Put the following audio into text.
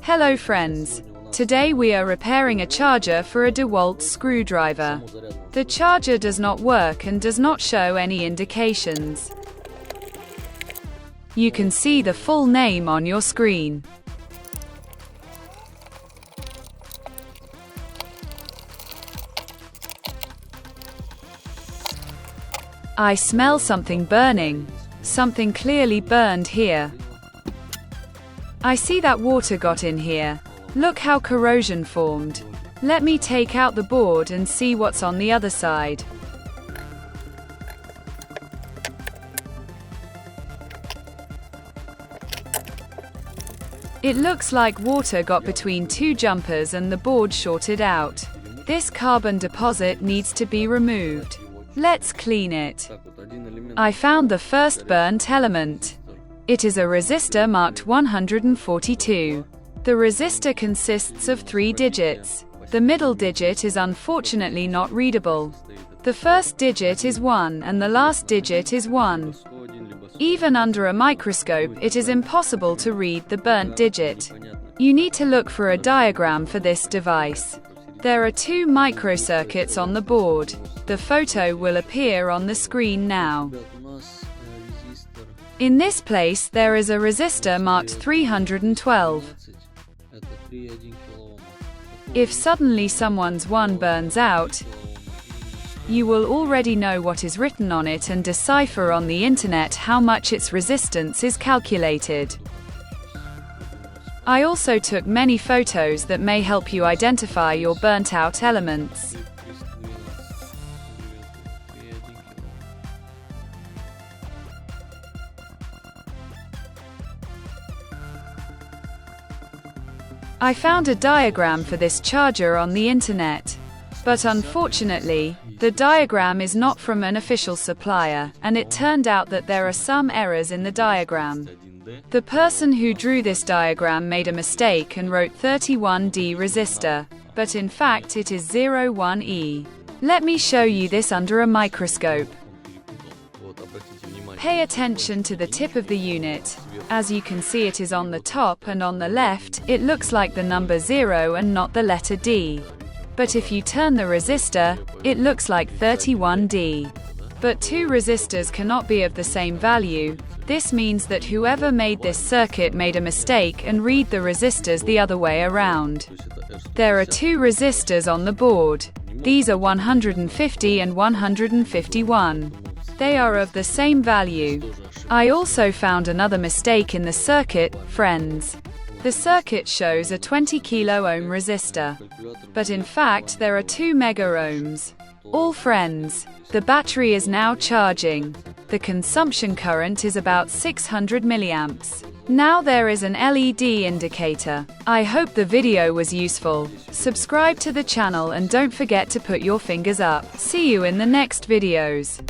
Hello friends. Today we are repairing a charger for a DeWALT screwdriver. The charger does not work and does not show any indications. You can see the full name on your screen. I smell something burning. Something clearly burned here. I see that water got in here. Look how corrosion formed. Let me take out the board and see what's on the other side. It looks like water got between two jumpers and the board shorted out. This carbon deposit needs to be removed. Let's clean it. I found the first burnt element. It is a resistor marked 142. The resistor consists of 3 digits. The middle digit is unfortunately not readable. The first digit is 1 and the last digit is 1. Even under a microscope, it is impossible to read the burnt digit. You need to look for a diagram for this device. There are 2 microcircuits on the board. The photo will appear on the screen now. In this place there is a resistor marked 312. If suddenly someone's one burns out, you will already know what is written on it and decipher on the internet how much its resistance is calculated. I also took many photos that may help you identify your burnt out elements. I found a diagram for this charger on the internet. But unfortunately, the diagram is not from an official supplier, and it turned out that there are some errors in the diagram. The person who drew this diagram made a mistake and wrote 31D resistor, but in fact it is 01E. Let me show you this under a microscope. Pay attention to the tip of the unit. As you can see, it is on the top, and on the left, it looks like the number 0 and not the letter D. But if you turn the resistor, it looks like 31D. But 2 resistors cannot be of the same value. This means that whoever made this circuit made a mistake and read the resistors the other way around. There are 2 resistors on the board. These are 150 and 151. They are of the same value. I also found another mistake in the circuit, friends. The circuit shows a 20 kilo ohm resistor. But in fact there are 2 mega ohms. All friends, the battery is now charging. The consumption current is about 600 milliamps. Now there is an LED indicator. I hope the video was useful. Subscribe to the channel and don't forget to put your fingers up. See you in the next videos.